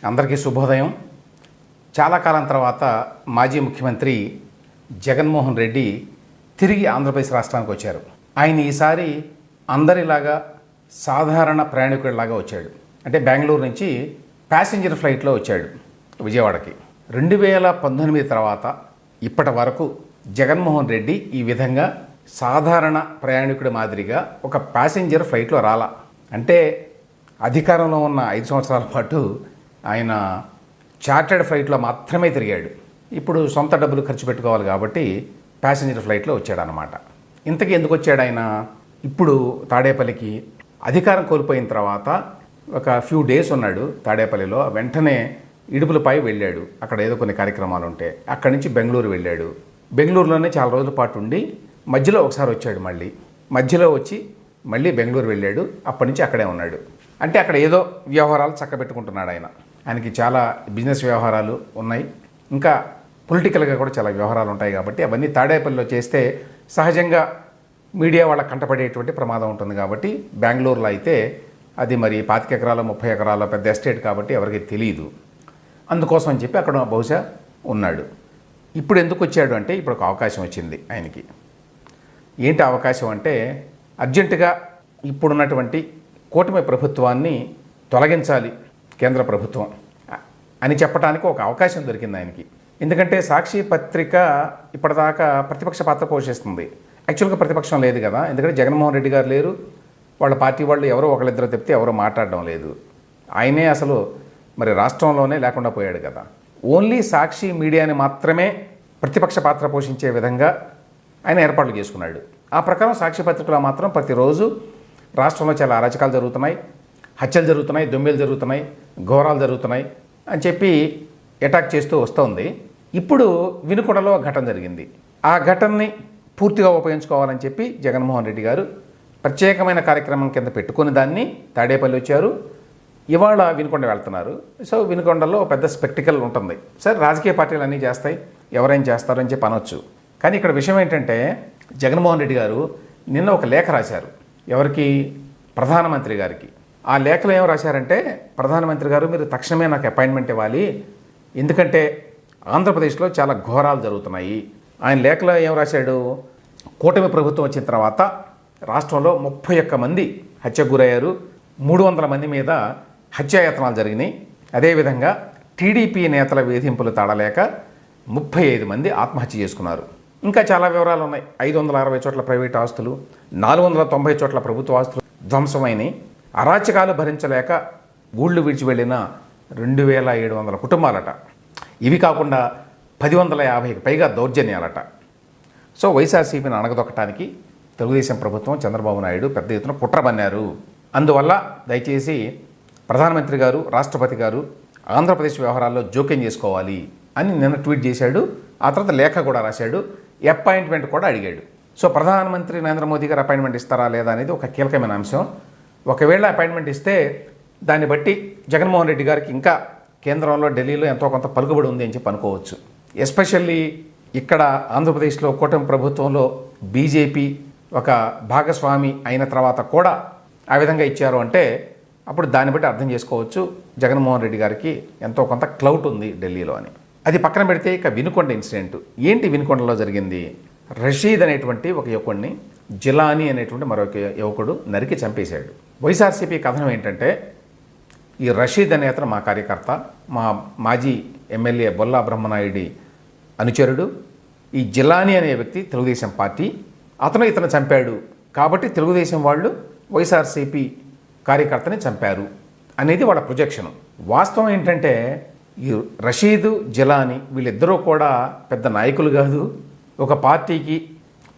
అందరికీ శుభోదయం. చాలా కాలం తర్వాత మాజీ ముఖ్యమంత్రి జగన్మోహన్ రెడ్డి తిరిగి ఆంధ్రప్రదేశ్ రాష్ట్రానికి వచ్చారు. ఆయన ఈసారి అందరిలాగా సాధారణ ప్రయాణికుడిలాగా వచ్చాడు. అంటే బెంగళూరు నుంచి ప్యాసింజర్ ఫ్లైట్లో వచ్చాడు విజయవాడకి. 2019 తర్వాత ఇప్పటి వరకు జగన్మోహన్ రెడ్డి ఈ విధంగా సాధారణ ప్రయాణికుడి మాదిరిగా ఒక ప్యాసింజర్ ఫ్లైట్లో రాలా. అంటే అధికారంలో ఉన్న 5 సంవత్సరాల పాటు ఆయన చార్టర్డ్ ఫ్లైట్లో మాత్రమే తిరిగాడు. ఇప్పుడు సొంత డబ్బులు ఖర్చు పెట్టుకోవాలి కాబట్టి ప్యాసింజర్ ఫ్లైట్లో వచ్చాడనమాట. ఇంతకీ ఎందుకు వచ్చాడు ఆయన? ఇప్పుడు తాడేపల్లికి అధికారం కోల్పోయిన తర్వాత ఒక ఫ్యూ డేస్ ఉన్నాడు తాడేపల్లిలో. వెంటనే ఇడుపులపై వెళ్ళాడు. అక్కడ ఏదో కొన్ని కార్యక్రమాలు ఉంటే అక్కడి నుంచి బెంగళూరు వెళ్ళాడు. బెంగళూరులోనే చాలా రోజుల పాటు ఉండి మధ్యలో ఒకసారి వచ్చాడు. మధ్యలో వచ్చి మళ్ళీ బెంగళూరు వెళ్ళాడు. అప్పటి నుంచి అక్కడే ఉన్నాడు. అంటే అక్కడ ఏదో వ్యవహారాలు చక్కబెట్టుకుంటున్నాడు ఆయన. ఆయనకి చాలా బిజినెస్ వ్యవహారాలు ఉన్నాయి, ఇంకా పొలిటికల్గా కూడా చాలా వ్యవహారాలు ఉంటాయి. కాబట్టి అవన్నీ తాడేపల్లిలో చేస్తే సహజంగా మీడియా వాళ్ళకి కంటపడేటువంటి ప్రమాదం ఉంటుంది. కాబట్టి బెంగళూరులో అయితే అది మరి 25 ఎకరాలు 30 ఎకరాల పెద్ద ఎస్టేట్ కాబట్టి ఎవరికి తెలియదు. అందుకోసం అని చెప్పి అక్కడ బహుశా ఉన్నాడు. ఇప్పుడు ఎందుకు వచ్చాడు అంటే ఇప్పుడు ఒక అవకాశం వచ్చింది ఆయనకి. ఏంటి అవకాశం అంటే అర్జెంటుగా ఇప్పుడున్నటువంటి కూటమి ప్రభుత్వాన్ని తొలగించాలి కేంద్ర ప్రభుత్వం అని చెప్పడానికి ఒక అవకాశం దొరికింది ఆయనకి. ఎందుకంటే సాక్షి పత్రిక ఇప్పటిదాకా ప్రతిపక్ష పాత్ర పోషిస్తుంది. యాక్చువల్గా ప్రతిపక్షం లేదు కదా, ఎందుకంటే జగన్మోహన్ రెడ్డి గారు లేరు, వాళ్ళ పార్టీ వాళ్ళు ఎవరో ఒకళ్ళిద్దరు చెప్తే ఎవరో మాట్లాడడం లేదు. ఆయనే అసలు మరి రాష్ట్రంలోనే లేకుండా పోయాడు కదా. ఓన్లీ సాక్షి మీడియాని మాత్రమే ప్రతిపక్ష పాత్ర పోషించే విధంగా ఆయన ఏర్పాట్లు చేసుకున్నాడు. ఆ ప్రకారం సాక్షి పత్రికలో మాత్రం ప్రతిరోజు రాష్ట్రంలో చాలా అరాచకాలు జరుగుతున్నాయి, హత్యలు జరుగుతున్నాయి, దొంగలు జరుగుతున్నాయి, ఘోరాలు జరుగుతున్నాయి అని చెప్పి అటాక్ చేస్తూ వస్తుంది. ఇప్పుడు వినుకొండలో ఘటన జరిగింది. ఆ ఘటనని పూర్తిగా ఉపయోగించుకోవాలని చెప్పి జగన్మోహన్ రెడ్డి గారు ప్రత్యేకమైన కార్యక్రమం కింద పెట్టుకుని దాన్ని తాడేపల్లి వచ్చారు. ఇవాళ వినుకొండ వెళ్తున్నారు. సో వినుకొండలో పెద్ద స్పెక్టికల్ ఉంటుంది. సరే, రాజకీయ పార్టీలు అన్నీ చేస్తాయి, ఎవరైనా చేస్తారు అని చెప్పి అనొచ్చు. కానీ ఇక్కడ విషయం ఏంటంటే జగన్మోహన్ రెడ్డి గారు నిన్న ఒక లేఖ రాశారు. ఎవరికి? ప్రధానమంత్రి గారికి. ఆ లేఖలో ఏం రాశారంటే, ప్రధానమంత్రి గారు మీరు తక్షణమే నాకు అపాయింట్మెంట్ ఇవ్వాలి, ఎందుకంటే ఆంధ్రప్రదేశ్లో చాలా ఘోరాలు జరుగుతున్నాయి. ఆయన లేఖలో ఏం రాశాడు? కూటమి ప్రభుత్వం వచ్చిన తర్వాత రాష్ట్రంలో 31 మంది హత్యకు గురయ్యారు, 300 మంది మీద హత్యాయత్నాలు జరిగినాయి. అదేవిధంగా టీడీపీ నేతల వేధింపులు తాళలేక 35 మంది ఆత్మహత్య చేసుకున్నారు. ఇంకా చాలా వివరాలు ఉన్నాయి. 560 చోట్ల ప్రైవేట్ ఆస్తులు, 490 చోట్ల ప్రభుత్వ ఆస్తులు ధ్వంసమైనవి. అరాచకాలు భరించలేక ఊళ్ళు విడిచి వెళ్ళిన 2700 కుటుంబాలట. ఇవి కాకుండా 1050కి పైగా దౌర్జన్యాలట. సో వైఎస్ఆర్సీపీని అణగదొక్కడానికి తెలుగుదేశం ప్రభుత్వం, చంద్రబాబు నాయుడు పెద్ద ఎత్తున కుట్ర పన్నారు. అందువల్ల దయచేసి ప్రధానమంత్రి గారు, రాష్ట్రపతి గారు ఆంధ్రప్రదేశ్ వ్యవహారాల్లో జోక్యం చేసుకోవాలి అని నిన్న ట్వీట్ చేశాడు. ఆ తర్వాత లేఖ కూడా రాశాడు, అపాయింట్మెంట్ కూడా అడిగాడు. సో ప్రధానమంత్రి నరేంద్ర మోదీ గారు అపాయింట్మెంట్ ఇస్తారా లేదా అనేది ఒక కీలకమైన అంశం. ఒకవేళ అపాయింట్మెంట్ ఇస్తే దాన్ని బట్టి జగన్మోహన్ రెడ్డి గారికి ఇంకా కేంద్రంలో, ఢిల్లీలో ఎంతో కొంత పలుకుబడి ఉంది అని చెప్పి అనుకోవచ్చు. ఎస్పెషల్లీ ఇక్కడ ఆంధ్రప్రదేశ్లో కూటమి ప్రభుత్వంలో బీజేపీ ఒక భాగస్వామి అయిన తర్వాత కూడా ఆ విధంగా ఇచ్చారు అంటే అప్పుడు దాన్ని బట్టి అర్థం చేసుకోవచ్చు జగన్మోహన్ రెడ్డి గారికి ఎంతో కొంత క్లౌట్ ఉంది ఢిల్లీలో అని. అది పక్కన పెడితే ఇక వినుకొండ ఇన్సిడెంట్ ఏంటి? వినుకొండలో జరిగింది, రషీద్ అనేటువంటి ఒక యువకుడిని జిలానీ అనేటువంటి మరొక యువకుడు నరికి చంపేశాడు. వైఎస్ఆర్సీపీ కథనం ఏంటంటే, ఈ రషీద్ అనే అతను మా కార్యకర్త, మా మాజీ ఎమ్మెల్యే బొల్లా బ్రహ్మనాయుడి అనుచరుడు. ఈ జిలానీ అనే వ్యక్తి తెలుగుదేశం పార్టీ, అతను ఇతను చంపాడు కాబట్టి తెలుగుదేశం వాళ్ళు వైఎస్ఆర్సీపీ కార్యకర్తని చంపారు అనేది వాళ్ళ ప్రొజెక్షన్. వాస్తవం ఏంటంటే ఈ రషీదు, జిలానీ వీళ్ళిద్దరూ కూడా పెద్ద నాయకులు కాదు, ఒక పార్టీకి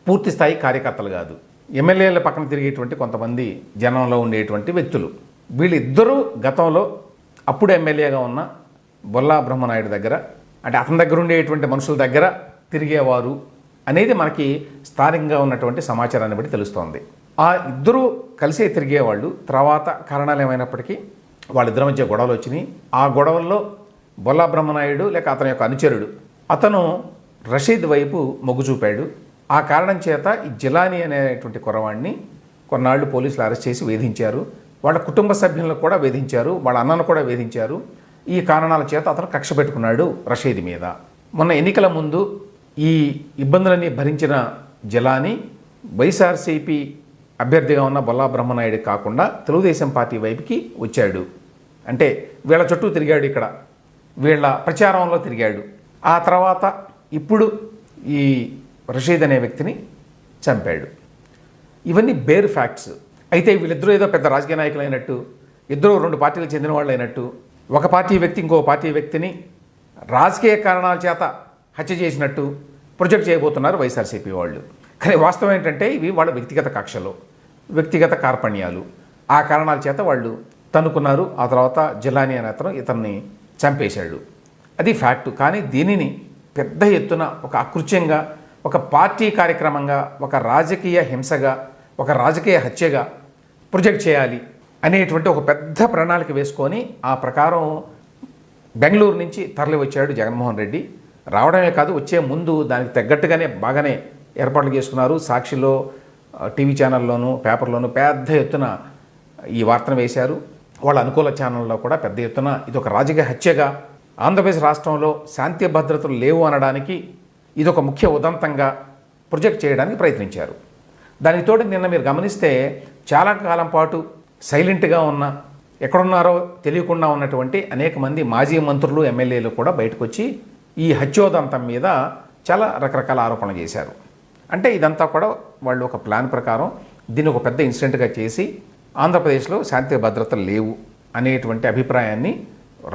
పూర్తి స్థాయి కార్యకర్తలు కాదు, ఎమ్మెల్యేల పక్కన తిరిగేటువంటి కొంతమంది జనంలో ఉండేటువంటి వ్యక్తులు. వీళ్ళిద్దరూ గతంలో అప్పుడు ఎమ్మెల్యేగా ఉన్న బొల్లా బ్రహ్మనాయుడు దగ్గర, అంటే అతని దగ్గర ఉండేటువంటి మనుషుల దగ్గర తిరిగేవారు అనేది మనకి స్థానికంగా ఉన్నటువంటి సమాచారాన్ని బట్టి తెలుస్తోంది. ఆ ఇద్దరూ కలిసే తిరిగేవాళ్ళు. తర్వాత కారణాలు ఏమైనప్పటికీ వాళ్ళిద్దరి మధ్య గొడవలు వచ్చినాయి. ఆ గొడవల్లో బొల్లా బ్రహ్మనాయుడు లేక అతని యొక్క అనుచరుడు అతను రషీద్ వైపు మొగ్గు చూపాడు. ఆ కారణం చేత ఈ జిలానీ అనేటువంటి కుర్రవాడిని కొన్నాళ్ళు పోలీసులు అరెస్ట్ చేసి వేధించారు. వాళ్ళ కుటుంబ సభ్యులను కూడా వేధించారు, వాళ్ళ అన్నను కూడా వేధించారు. ఈ కారణాల చేత అతను కక్ష పెట్టుకున్నాడు రషీద్ మీద. మొన్న ఎన్నికల ముందు ఈ ఇబ్బందులన్నీ భరించిన జిలానీ వైఎస్ఆర్సీపీ అభ్యర్థిగా ఉన్న బొల్లా బ్రహ్మనాయుడు కాకుండా తెలుగుదేశం పార్టీ వైపుకి వచ్చాడు. అంటే వీళ్ళ చుట్టూ తిరిగాడు, ఇక్కడ వీళ్ళ ప్రచారంలో తిరిగాడు. ఆ తర్వాత ఇప్పుడు ఈ రషీద్ అనే వ్యక్తిని చంపాడు. ఇవన్నీ బేర్ ఫ్యాక్ట్స్. అయితే వీళ్ళిద్దరూ ఏదో పెద్ద రాజకీయ నాయకులు అయినట్టు, ఇద్దరు 2 పార్టీలకు చెందిన వాళ్ళు అయినట్టు, ఒక పార్టీ వ్యక్తి ఇంకో పార్టీ వ్యక్తిని రాజకీయ కారణాల చేత హత్య చేసినట్టు ప్రొజెక్ట్ చేయబోతున్నారు వైఎస్ఆర్సీపీ వాళ్ళు. కానీ వాస్తవం ఏంటంటే ఇవి వాళ్ళ వ్యక్తిగత కక్షలు, వ్యక్తిగత కార్పణ్యాలు. ఆ కారణాల చేత వాళ్ళు తన్నుకున్నారు. ఆ తర్వాత జిలానీ అనే అతను ఇతన్ని చంపేశాడు. అది ఫ్యాక్టు. కానీ దీనిని పెద్ద ఎత్తున ఒక అకృత్యంగా, ఒక పార్టీ కార్యక్రమంగా, ఒక రాజకీయ హింసగా, ఒక రాజకీయ హత్యగా ప్రొజెక్ట్ చేయాలి అనేటువంటి ఒక పెద్ద ప్రణాళిక వేసుకొని ఆ ప్రకారం బెంగళూరు నుంచి తరలి వచ్చాడు జగన్మోహన్ రెడ్డి. రావడమే కాదు, వచ్చే ముందు దానికి తగ్గట్టుగానే బాగానే ఏర్పాట్లు చేసుకున్నారు. సాక్షిలో, టీవీ ఛానల్లోనూ, పేపర్లోనూ పెద్ద ఎత్తున ఈ వార్తను వేశారు. వాళ్ళ అనుకూల ఛానల్లో కూడా పెద్ద ఎత్తున ఇది ఒక రాజకీయ హత్యగా, ఆంధ్రప్రదేశ్ రాష్ట్రంలో శాంతి భద్రతలు లేవు అనడానికి ఇది ఒక ముఖ్య ఉదంతంగా ప్రొజెక్ట్ చేయడానికి ప్రయత్నించారు. దానికి తోడు నిన్న మీరు గమనిస్తే చాలా కాలం పాటు సైలెంట్గా ఉన్న, ఎక్కడున్నారో తెలియకుండా ఉన్నటువంటి అనేక మంది మాజీ మంత్రులు, ఎమ్మెల్యేలు కూడా బయటకు వచ్చి ఈ హత్యోదంతం మీద చాలా రకరకాల ఆరోపణలు చేశారు. అంటే ఇదంతా కూడా వాళ్ళు ఒక ప్లాన్ ప్రకారం దీన్ని ఒక పెద్ద ఇన్సిడెంట్గా చేసి ఆంధ్రప్రదేశ్లో శాంతి భద్రతలు లేవు అనేటువంటి అభిప్రాయాన్ని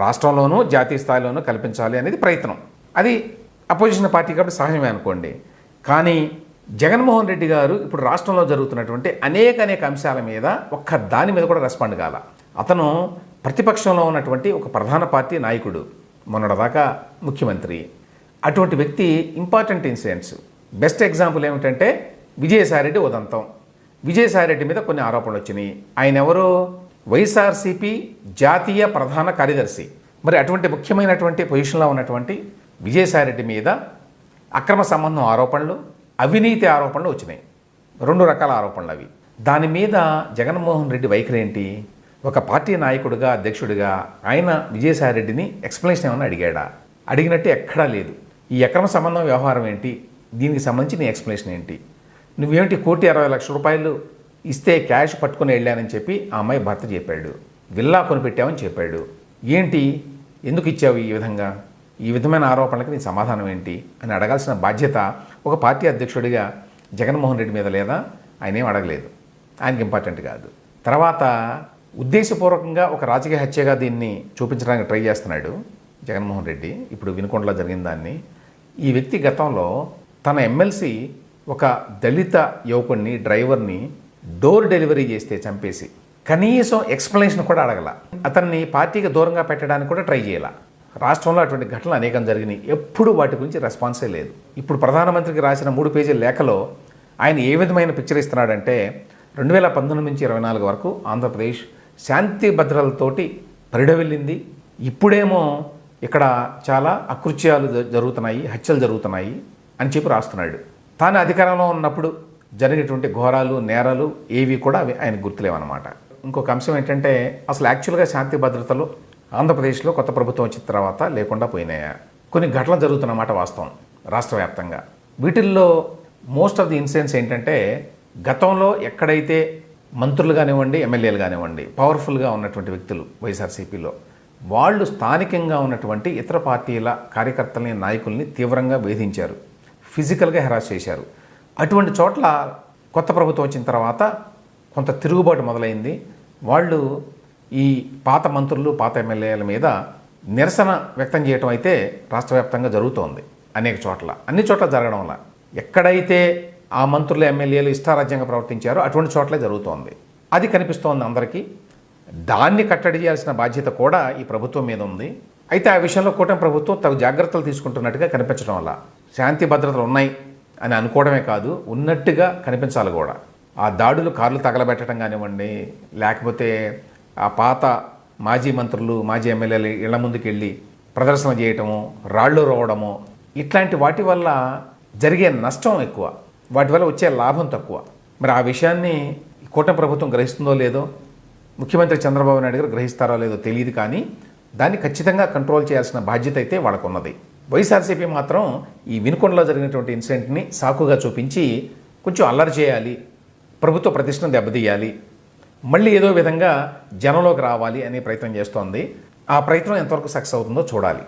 రాష్ట్రంలోనూ జాతీయ స్థాయిలోనూ కల్పించాలి అనేది ప్రయత్నం. అది అపోజిషన్ పార్టీ కాబట్టి సహజమే అనుకోండి. కానీ జగన్మోహన్ రెడ్డి గారు ఇప్పుడు రాష్ట్రంలో జరుగుతున్నటువంటి అనేక అంశాల మీద ఒక్క దాని మీద కూడా రెస్పాండ్ కాల. అతను ప్రతిపక్షంలో ఉన్నటువంటి ఒక ప్రధాన పార్టీ నాయకుడు, మొన్నటిదాకా ముఖ్యమంత్రి. అటువంటి వ్యక్తి ఇంపార్టెంట్ ఇన్సిడెంట్స్, బెస్ట్ ఎగ్జాంపుల్ ఏమిటంటే విజయసాయిరెడ్డి ఉదంతం. విజయసాయిరెడ్డి మీద కొన్ని ఆరోపణలు వచ్చినాయి. ఆయన ఎవరు? వైఎస్ఆర్సీపీ జాతీయ ప్రధాన కార్యదర్శి. మరి అటువంటి ముఖ్యమైనటువంటి పొజిషన్లో ఉన్నటువంటి విజయసాయిరెడ్డి మీద అక్రమ సంబంధం ఆరోపణలు, అవినీతి ఆరోపణలు వచ్చినాయి. 2 రకాల ఆరోపణలు అవి. దాని మీద జగన్మోహన్ రెడ్డి వైఖరి ఏంటి? ఒక పార్టీ నాయకుడిగా, అధ్యక్షుడిగా ఆయన విజయసాయిరెడ్డిని ఎక్స్ప్లెనేషన్ ఏమన్నా అడిగాడా? అడిగినట్టు ఎక్కడా లేదు. ఈ అక్రమ సంబంధం వ్యవహారం ఏంటి, దీనికి సంబంధించి నీ ఎక్స్ప్లెనేషన్ ఏంటి? నువ్వేంటి 1,60,00,000 రూపాయలు ఇస్తే క్యాష్ పట్టుకుని వెళ్ళానని చెప్పి ఆ అమ్మాయి భర్త చెప్పాడు. విల్లా కొనిపెట్టామని చెప్పాడు. ఏంటి, ఎందుకు ఇచ్చావు ఈ విధంగా? ఈ విధమైన ఆరోపణలకి నీ సమాధానం ఏంటి అని అడగాల్సిన బాధ్యత ఒక పార్టీ అధ్యక్షుడిగా జగన్మోహన్ రెడ్డి మీద లేదా? ఆయన ఏం అడగలేదు, ఆయనకి ఇంపార్టెంట్ కాదు. తర్వాత ఉద్దేశపూర్వకంగా ఒక రాజకీయ హత్యగా దీన్ని చూపించడానికి ట్రై చేస్తున్నాడు జగన్మోహన్ రెడ్డి. ఇప్పుడు వినుకొండలో జరిగిన దాన్ని, ఈ వ్యక్తి గతంలో తన ఎమ్మెల్సీ ఒక దళిత యువకుడిని, డ్రైవర్ని డోర్ డెలివరీ చేస్తే చంపేసి కనీసం ఎక్స్ప్లెనేషన్ కూడా అడగల. అతన్ని పార్టీకి దూరంగా పెట్టడానికి కూడా ట్రై చేయాల. రాష్ట్రంలో అటువంటి ఘటనలు అనేకం జరిగినాయి. ఎప్పుడు వాటి గురించి రెస్పాన్సే లేదు. ఇప్పుడు ప్రధానమంత్రికి రాసిన 3 పేజీల లేఖలో ఆయన ఏ విధమైన పిక్చర్ ఇస్తున్నాడంటే 2019 నుంచి 24 వరకు ఆంధ్రప్రదేశ్ శాంతి భద్రతలతోటి పరిడవిల్లింది. ఇప్పుడేమో ఇక్కడ చాలా అకృత్యాలు జరుగుతున్నాయి, హత్యలు జరుగుతున్నాయి అని చెప్పి రాస్తున్నాడు. తాను అధికారంలో ఉన్నప్పుడు జరిగేటువంటి ఘోరాలు, నేరాలు ఏవి కూడా అవి ఆయన గుర్తులేవన్నమాట. ఇంకొక అంశం ఏంటంటే అసలు యాక్చువల్గా శాంతి భద్రతలు ఆంధ్రప్రదేశ్లో కొత్త ప్రభుత్వం వచ్చిన తర్వాత లేకుండా పోయినాయా? కొన్ని ఘటనలు జరుగుతున్నమాట వాస్తవం రాష్ట్ర వ్యాప్తంగా. వీటిల్లో మోస్ట్ ఆఫ్ ది ఇన్సిడెంట్స్ ఏంటంటే గతంలో ఎక్కడైతే మంత్రులు కానివ్వండి, ఎమ్మెల్యేలు కానివ్వండి, పవర్ఫుల్గా ఉన్నటువంటి వ్యక్తులు వైఎస్ఆర్సీపీలో, వాళ్ళు స్థానికంగా ఉన్నటువంటి ఇతర పార్టీల కార్యకర్తల్ని, నాయకుల్ని తీవ్రంగా వేధించారు, ఫిజికల్గా హెరాస్ చేశారు. అటువంటి చోట్ల కొత్త ప్రభుత్వం వచ్చిన తర్వాత కొంత తిరుగుబాటు మొదలైంది. వాళ్ళు ఈ పాత మంత్రులు, పాత ఎమ్మెల్యేల మీద నిరసన వ్యక్తం చేయడం అయితే రాష్ట్ర వ్యాప్తంగా జరుగుతోంది అనేక చోట్ల. అన్ని చోట్ల జరగడం వల్ల ఎక్కడైతే ఆ మంత్రులు, ఎమ్మెల్యేలు ఇష్టారాజ్యంగా ప్రవర్తించారో అటువంటి చోట్లే జరుగుతోంది. అది కనిపిస్తోంది అందరికీ. దాన్ని కట్టడి చేయాల్సిన బాధ్యత కూడా ఈ ప్రభుత్వం మీద ఉంది. అయితే ఆ విషయంలో కూటమి ప్రభుత్వం తగు జాగ్రత్తలు తీసుకుంటున్నట్టుగా కనిపించడం వల్ల శాంతి భద్రతలు ఉన్నాయి అని అనుకోవడమే కాదు, ఉన్నట్టుగా కనిపించాలి కూడా. ఆ దాడులు, కార్లు తగలబెట్టడం కానివ్వండి, లేకపోతే ఆ పాత మాజీ మంత్రులు, మాజీ ఎమ్మెల్యేలు ఇళ్ల ముందుకు వెళ్ళి ప్రదర్శన చేయటము, రాళ్ళు రోవడము, ఇట్లాంటి వాటి వల్ల జరిగే నష్టం ఎక్కువ, వాటి వల్ల వచ్చే లాభం తక్కువ. మరి ఆ విషయాన్ని కూటమి ప్రభుత్వం గ్రహిస్తుందో లేదో, ముఖ్యమంత్రి చంద్రబాబు నాయుడు గారు గ్రహిస్తారో లేదో తెలియదు. కానీ దాన్ని ఖచ్చితంగా కంట్రోల్ చేయాల్సిన బాధ్యత అయితే వాళ్ళకున్నది. వైఎస్ఆర్సీపీ మాత్రం ఈ వినుకొండలో జరిగినటువంటి ఇన్సిడెంట్ని సాకుగా చూపించి కొంచెం అల్లరి చేయాలి, ప్రభుత్వ ప్రతిష్టను దెబ్బతీయాలి, మళ్ళీ ఏదో విధంగా జనంలోకి రావాలి అనే ప్రయత్నం చేస్తోంది. ఆ ప్రయత్నం ఎంతవరకు సక్సెస్ అవుతుందో చూడాలి.